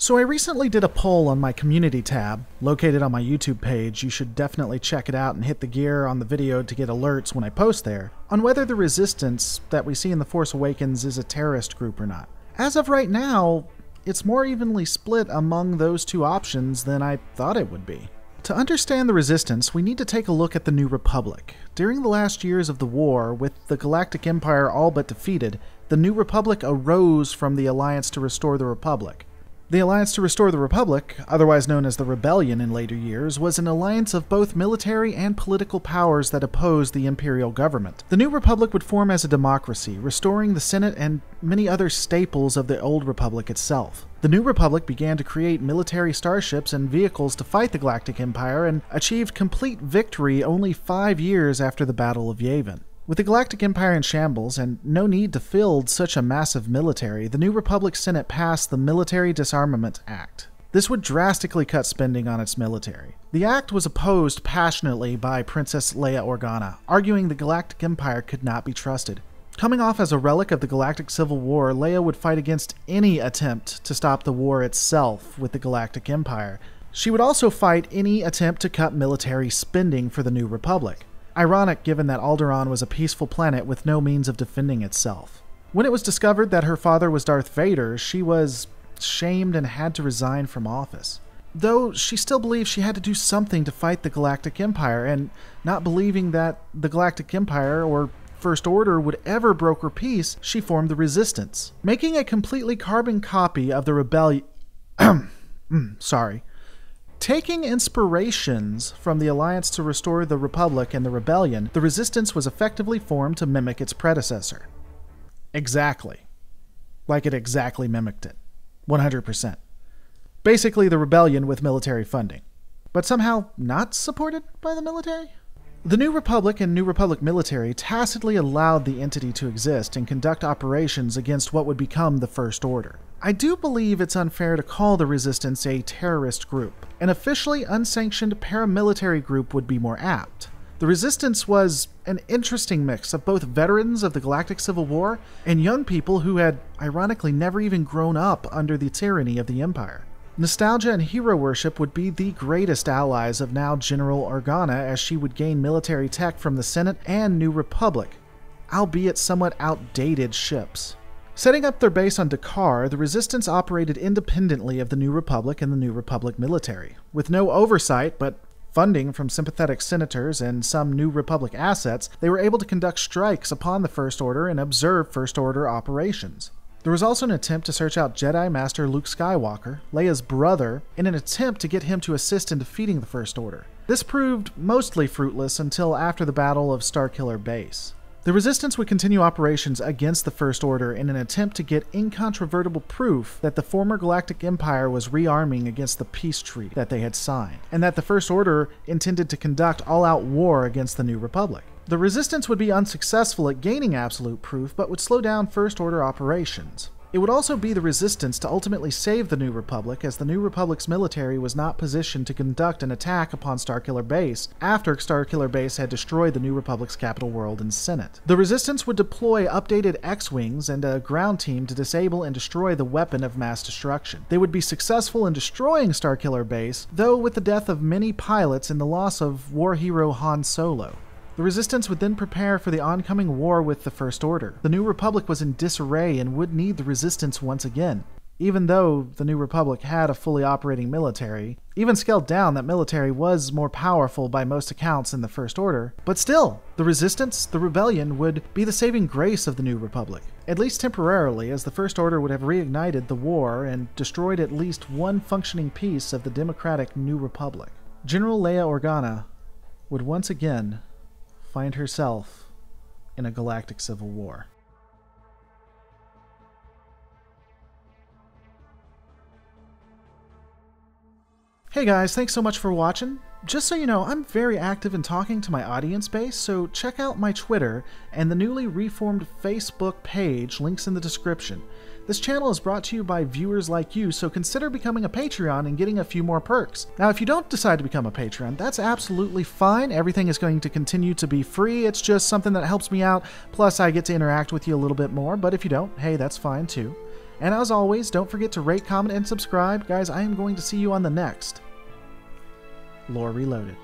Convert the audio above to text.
So I recently did a poll on my community tab, located on my YouTube page. You should definitely check it out and hit the gear on the video to get alerts when I post there, on whether the resistance that we see in The Force Awakens is a terrorist group or not. As of right now, it's more evenly split among those two options than I thought it would be. To understand the resistance, we need to take a look at the New Republic. During the last years of the war, with the Galactic Empire all but defeated, the New Republic arose from the Alliance to Restore the Republic. The Alliance to Restore the Republic, otherwise known as the Rebellion in later years, was an alliance of both military and political powers that opposed the imperial government. The New Republic would form as a democracy, restoring the Senate and many other staples of the Old Republic itself. The New Republic began to create military starships and vehicles to fight the Galactic Empire and achieved complete victory only 5 years after the Battle of Yavin. With the Galactic Empire in shambles and no need to field such a massive military, the New Republic Senate passed the Military Disarmament Act. This would drastically cut spending on its military. The act was opposed passionately by Princess Leia Organa, arguing the Galactic Empire could not be trusted. Coming off as a relic of the Galactic Civil War, Leia would fight against any attempt to stop the war itself with the Galactic Empire. She would also fight any attempt to cut military spending for the New Republic. Ironic given that Alderaan was a peaceful planet with no means of defending itself. When it was discovered that her father was Darth Vader, she was shamed and had to resign from office. Though she still believed she had to do something to fight the Galactic Empire, and not believing that the Galactic Empire or First Order would ever broker peace, she formed the Resistance, making a completely carbon copy of the rebellion. Taking inspirations from the Alliance to Restore the Republic and the Rebellion, the Resistance was effectively formed to mimic its predecessor. Exactly. Like it exactly mimicked it. 100%. Basically the Rebellion with military funding. But somehow not supported by the military? The New Republic and New Republic military tacitly allowed the entity to exist and conduct operations against what would become the First Order. I do believe it's unfair to call the Resistance a terrorist group. An officially unsanctioned paramilitary group would be more apt. The Resistance was an interesting mix of both veterans of the Galactic Civil War and young people who had, ironically, never even grown up under the tyranny of the Empire. Nostalgia and hero worship would be the greatest allies of now General Organa, as she would gain military tech from the Senate and New Republic, albeit somewhat outdated ships. Setting up their base on Dakar, the Resistance operated independently of the New Republic and the New Republic military. With no oversight, but funding from sympathetic senators and some New Republic assets, they were able to conduct strikes upon the First Order and observe First Order operations. There was also an attempt to search out Jedi Master Luke Skywalker, Leia's brother, in an attempt to get him to assist in defeating the First Order. This proved mostly fruitless until after the Battle of Starkiller Base. The Resistance would continue operations against the First Order in an attempt to get incontrovertible proof that the former Galactic Empire was rearming against the peace treaty that they had signed, and that the First Order intended to conduct all-out war against the New Republic. The Resistance would be unsuccessful at gaining absolute proof, but would slow down First Order operations. It would also be the Resistance to ultimately save the New Republic, as the New Republic's military was not positioned to conduct an attack upon Starkiller Base after Starkiller Base had destroyed the New Republic's capital world and Senate. The Resistance would deploy updated X-Wings and a ground team to disable and destroy the weapon of mass destruction. They would be successful in destroying Starkiller Base, though with the death of many pilots and the loss of war hero Han Solo. The Resistance would then prepare for the oncoming war with the First Order. The New Republic was in disarray and would need the Resistance once again. Even though the New Republic had a fully operating military, even scaled down, that military was more powerful by most accounts than the First Order. But still, the Resistance, the Rebellion, would be the saving grace of the New Republic. At least temporarily, as the First Order would have reignited the war and destroyed at least one functioning piece of the democratic New Republic. General Leia Organa would once again find herself in a galactic civil war. Hey guys, thanks so much for watching. Just so you know, I'm very active in talking to my audience base, so check out my Twitter and the newly reformed Facebook page, links in the description. This channel is brought to you by viewers like you, so consider becoming a Patreon and getting a few more perks. Now, if you don't decide to become a Patreon, that's absolutely fine. Everything is going to continue to be free. It's just something that helps me out, plus I get to interact with you a little bit more, but if you don't, hey, that's fine too. And as always, don't forget to rate, comment, and subscribe. Guys, I am going to see you on the next Lore Reloaded.